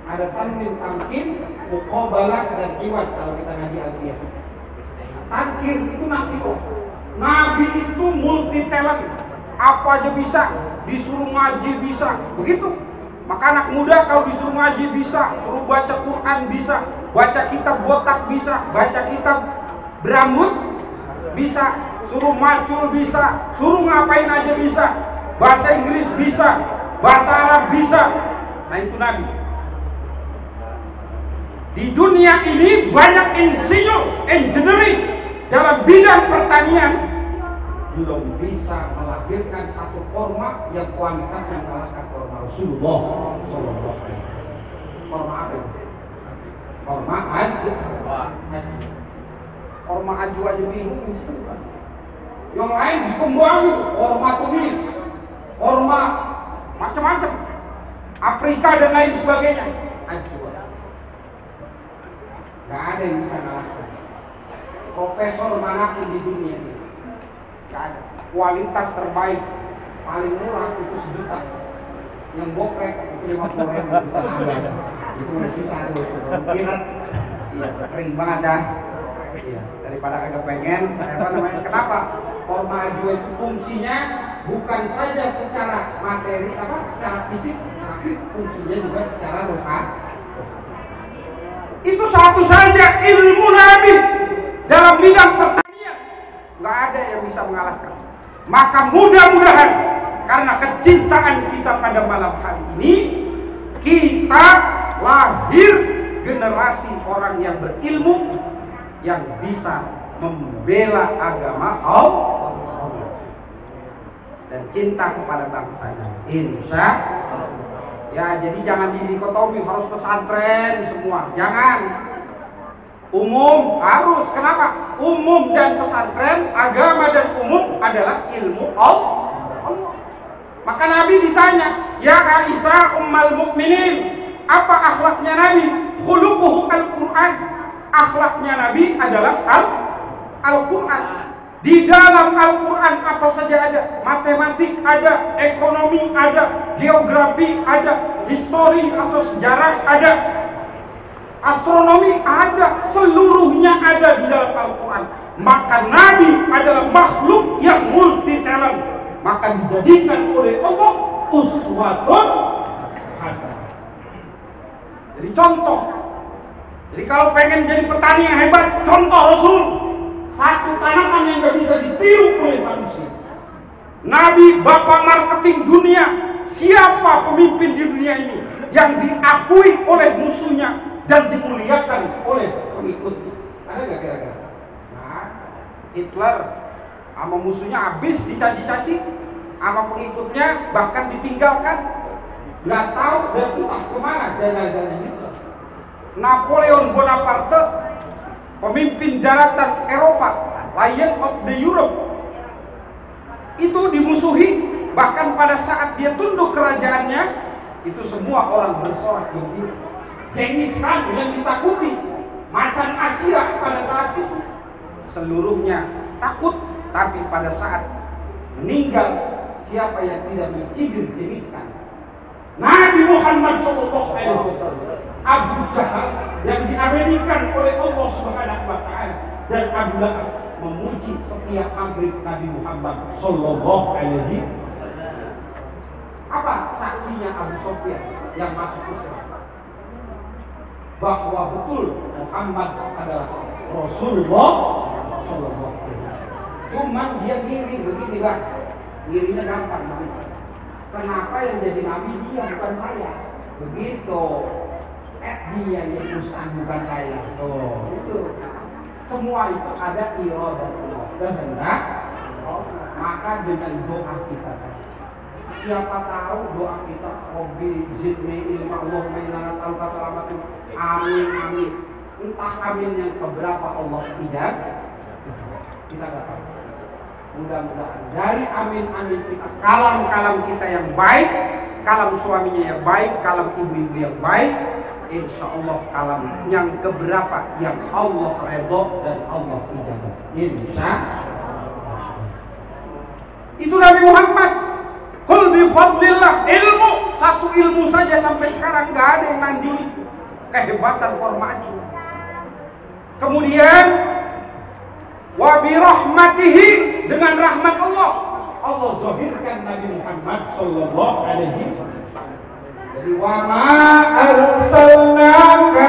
Ada tanwin tamkin, muqabalah dan iwad kalau kita ngaji alfiyah. Tankir itu nasiro. Nabi itu multi talent, apa aja bisa, disuruh ngaji bisa, begitu. Maka anak muda kalau disuruh ngaji bisa, suruh baca Quran bisa, baca kitab botak bisa, baca kitab berambut bisa, suruh macul bisa, suruh ngapain aja bisa, bahasa Inggris bisa, bahasa Arab bisa. Nah itu Nabi. Di dunia ini banyak insinyur, engineering dalam bidang pertanian belum bisa melahirkan satu korma yang kualitasnya mengalahkan korma Rasulullah Sallallahu Alaihi Wasallam. Korma apa itu? Korma aju. Korma aju aja bingung kan? Yang lain dikembangin, korma tunis, korma macam-macam, Afrika dan lain sebagainya. Aju. Gak ada yang bisa ngalahkan profesor manapun di dunia ini. Gak ada. Kualitas terbaik paling murah itu 1 juta. Yang bokek itu 50.000 juta tambah. Itu udah sisa tuh. Kira iya, kering banget dah. Iya, daripada agak pengen apa namanya? Kenapa? Korma aju itu fungsinya bukan saja secara materi secara fisik, tapi fungsinya juga secara rohani. Itu satu saja ilmu Nabi dalam bidang pertanian, nggak ada yang bisa mengalahkan. Maka mudah-mudahan karena kecintaan kita pada malam hari ini, kita lahir generasi orang yang berilmu, yang bisa membela agama Allah dan cinta kepada bangsanya. Insya Allah. Ya, jadi jangan didikotomi harus pesantren semua. Jangan. Umum harus. Kenapa? Umum dan pesantren, agama dan umum adalah ilmu Allah. Maka Nabi ditanya, ya Aisyah ummul mukminin, apa akhlaknya Nabi? Khuluquhu al-Quran. Akhlaknya Nabi adalah Al-Quran. Di dalam Al-Quran apa saja ada. Matematik ada, ekonomi ada, geografi ada, histori atau sejarah ada, astronomi ada, seluruhnya ada di dalam Al-Quran. Maka Nabi adalah makhluk yang multi talent. Maka dijadikan oleh Allah uswatun hasanah. Jadi contoh. Jadi kalau pengen jadi petani yang hebat, contoh Rasul. Satu tanaman yang gak bisa ditiru oleh manusia. Nabi bapak marketing dunia. Siapa pemimpin di dunia ini yang diakui oleh musuhnya dan dimuliakan oleh pengikutnya? Ada gak kira-kira? Nah, Hitler sama musuhnya habis dicaci-caci, sama pengikutnya bahkan ditinggalkan. Gak tahu dan entah kemana jenazahnya Hitler. Napoleon Bonaparte, pemimpin daratan Eropa, Lion of the Europe, itu dimusuhi. Bahkan pada saat dia tunduk kerajaannya, itu semua orang bersorak gembira. Genghis Khan yang ditakuti, macan Asia pada saat itu, seluruhnya takut. Tapi pada saat meninggal, siapa yang tidak mencibir Genghis Khan? Nabi Muhammad SAW. Abu Jahal yang diabadikan oleh Allah Subhanahu wa Ta'ala, dan Abu Lahab memuji setiap maghrib Nabi Muhammad Sallallahu Alaihi Wasallam. Apa saksinya Abu Sufyan yang masuk Islam? Bahwa betul Muhammad adalah Rasulullah Sallallahu Alaihi Wasallam. Cuman dia ngiri begini bang, ngirinya gampang begitu. Kenapa yang jadi nabi dia bukan saya? Begitu. Dia jadi ustaz bukan saya. Oh, itu. Semua itu ada iradatullah, kehendak. Maka dengan doa kita, siapa tahu doa kita, Rabbi zidni ilma Allahumma inna nas'aluka salamatin. Amin amin. Entah amin yang keberapa Allah tidak, kita nggak tahu. Mudah-mudahan dari amin-amin kita, kalam-kalam kita yang baik, kalam suaminya yang baik, kalam ibu-ibu yang baik, insya Allah kalam yang keberapa yang Allah redha dan Allah ijabah. Insya Allah. Itu Nabi Muhammad. Qul bi fadlillah, ilmu, satu ilmu saja sampai sekarang nggak ada yang nandingi kehebatan Formaju. Kemudian wa bi rahmatihi, dengan rahmat Allah, Allah zahirkan Nabi Muhammad sallallahu alaihi wasallam. Jadi wa ma arsalnaka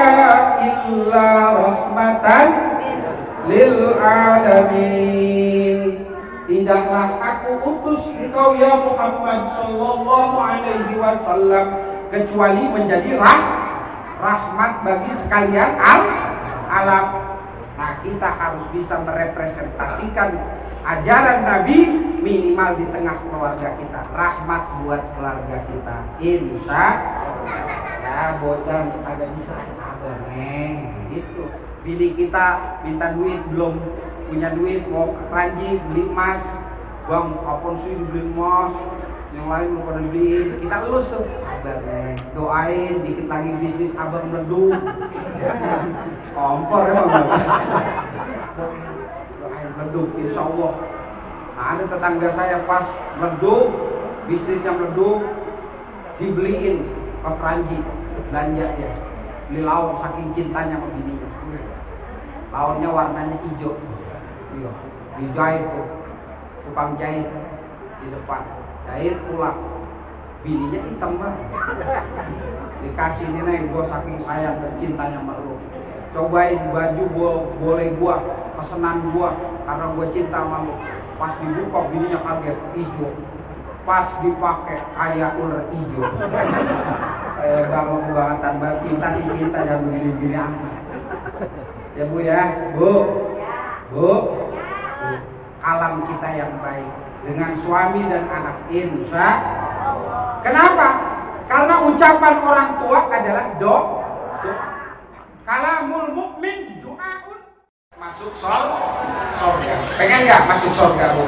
illa rahmatan lil alamin. Tidaklah aku utus engkau ya Muhammad sallallahu alaihi wasallam kecuali menjadi rahmat bagi sekalian alam. Nah, kita harus bisa merepresentasikan ajaran Nabi minimal di tengah keluarga kita. Rahmat buat keluarga kita. Insya Allah. Ya, bocah agak bisa sabar, Neng. Gitu. Bini kita minta duit, belum punya duit, mau ke keranji beli emas. Bang, apaan sih dibeli emas? Yang lain mau pada dibeliin. Kita elus tuh. Sabar, Neng. Doain dikit lagi bisnis abang meleduk. Kompor emang. Doain meleduk, insya Allah. Nah, ada tetangga saya pas meleduk, bisnisnya meleduk, dibeliin ke keranji, belanja dia. Beli lauk saking cintanya sama bininya. Lauknya warnanya hijau. Iya, dijahit tuh. Tukang jahit di depan, jahit pulang, bininya hitam banget. Dikasih ini Neng, gua saking sayang dan cintanya sama lu. Cobain baju boleh gua, pesenan gua, karena gua cinta sama lu. Pas dibuka bininya kaget, hijau. Pas dipakai kayak ular hijau. Kayak bangun kebangatan cinta sih kita yang begini-begini amat. Ya Bu ya, Bu. Alam kita yang baik dengan suami dan anak, insya Allah. Kenapa? Karena ucapan orang tua adalah doa. Kalamul mukmin doaun. Masuk surga. Pengen nggak masuk surga, Bu?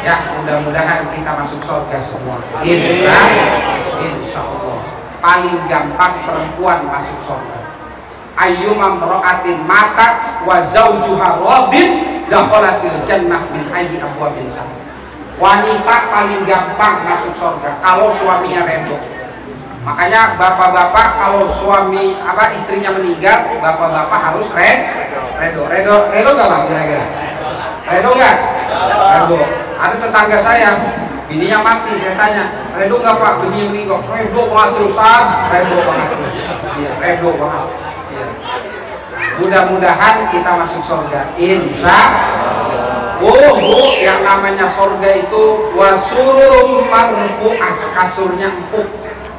Ya, mudah-mudahan kita masuk surga semua. Insya Allah. Paling gampang perempuan masuk surga. Ayyuma mra'atin matat wa zawjuha radin dakhalatil jannah min ayyi abwabil jannah. Wanita paling gampang masuk surga kalau suaminya redho. Makanya bapak-bapak kalau suami istrinya meninggal, bapak-bapak harus redho nggak Bang kira-kira? Redho nggak? Redho. Ada tetangga saya, bininya mati, saya tanya, redho nggak Pak? Bininya meninggal, redho banget Ustaz, redho banget. Iya, redho banget. Iya. Mudah-mudahan kita masuk surga, insya Allah. Bu, yang namanya surga itu wasurum marfu'ah, kasurnya empuk.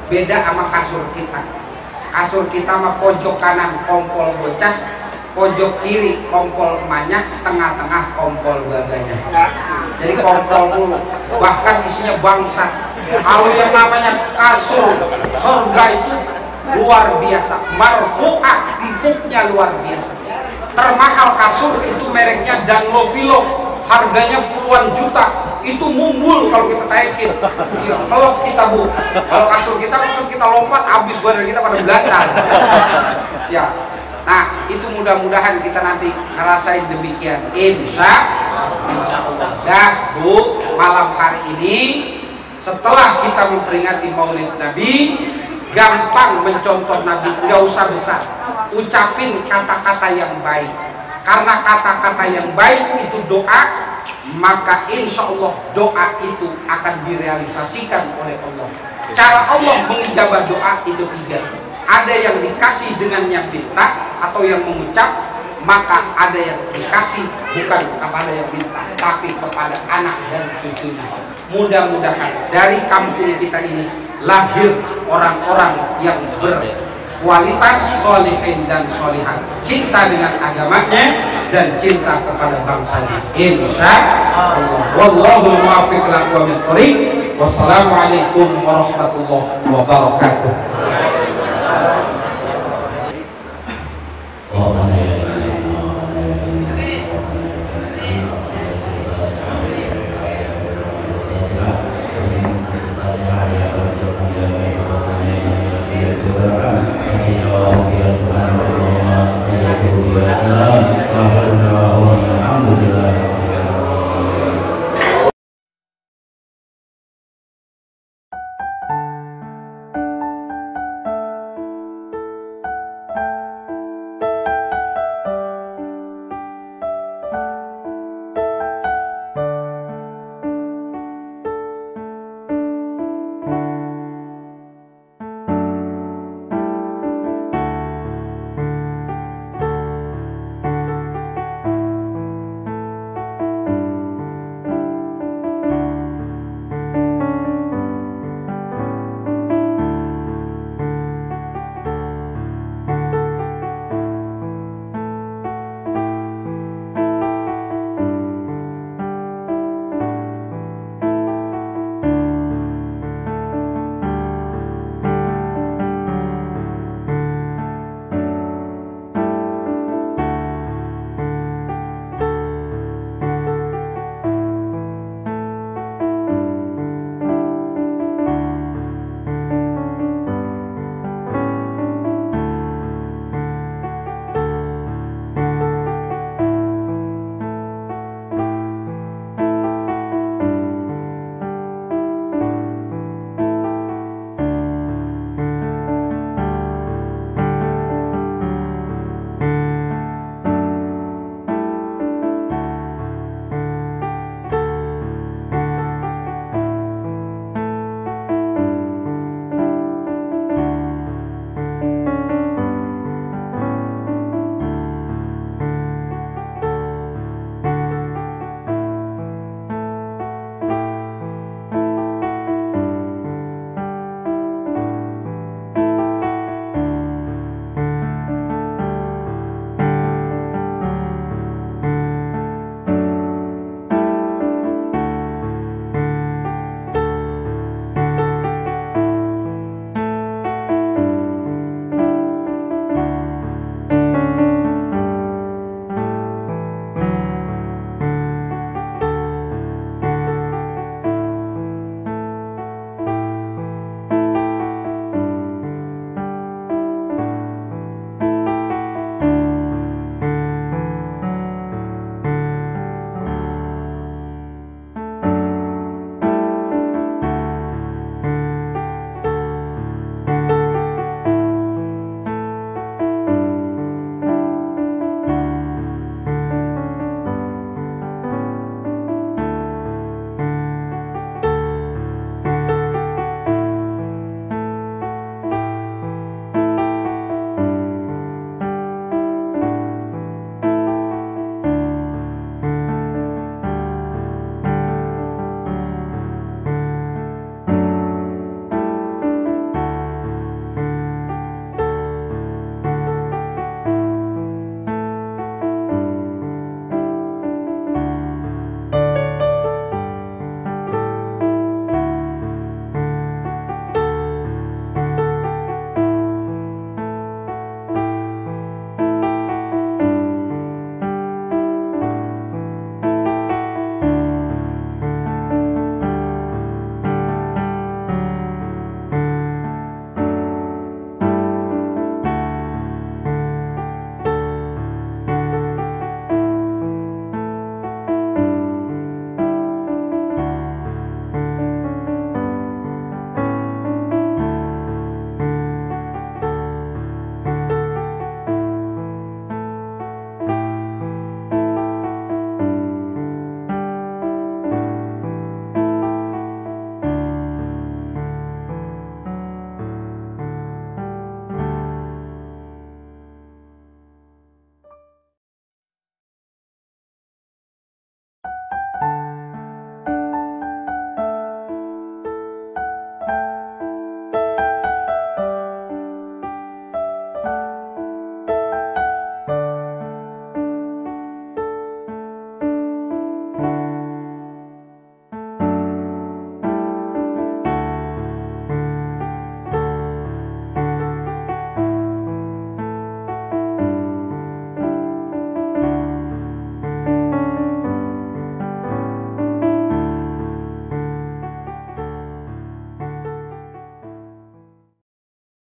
Beda sama kasur kita. Kasur kita mah pojok kanan kompol bocah, pojok kiri kompol emaknya, tengah-tengah kompol babanya. Jadi kompol dulu, bahkan isinya bangsat. Kalau yang namanya kasur surga itu luar biasa, marfu'ah, empuknya luar biasa. Termahal kasur itu mereknya Dunlopillo, harganya puluhan juta. Itu mumbul kalau kita taikin. Iya, kalau kita Bu, kalau kasur kita waktu kita lompat habis badan kita pada belatar. Ya. Nah, itu mudah-mudahan kita nanti ngerasain demikian. Insya Allah. Dah Bu, malam hari ini setelah kita memperingati Maulid Nabi, gampang mencontoh Nabi, nggak usah besar. Ucapin kata-kata yang baik. Karena kata-kata yang baik itu doa, maka insya Allah doa itu akan direalisasikan oleh Allah. Cara Allah mengijabah doa itu 3. Ada yang dikasih dengan yang minta atau yang mengucap, maka ada yang dikasih bukan kepada yang minta, tapi kepada anak dan cucunya. Mudah-mudahan dari kampung kita ini lahir orang-orang yang berkualitas, solihin dan solihan, cinta dengan agamanya dan cinta kepada bangsanya. Insya Allah. Wallahul muwaffiq ila aqwamit thoriq. Wassalamualaikum warahmatullahi wabarakatuh. Ya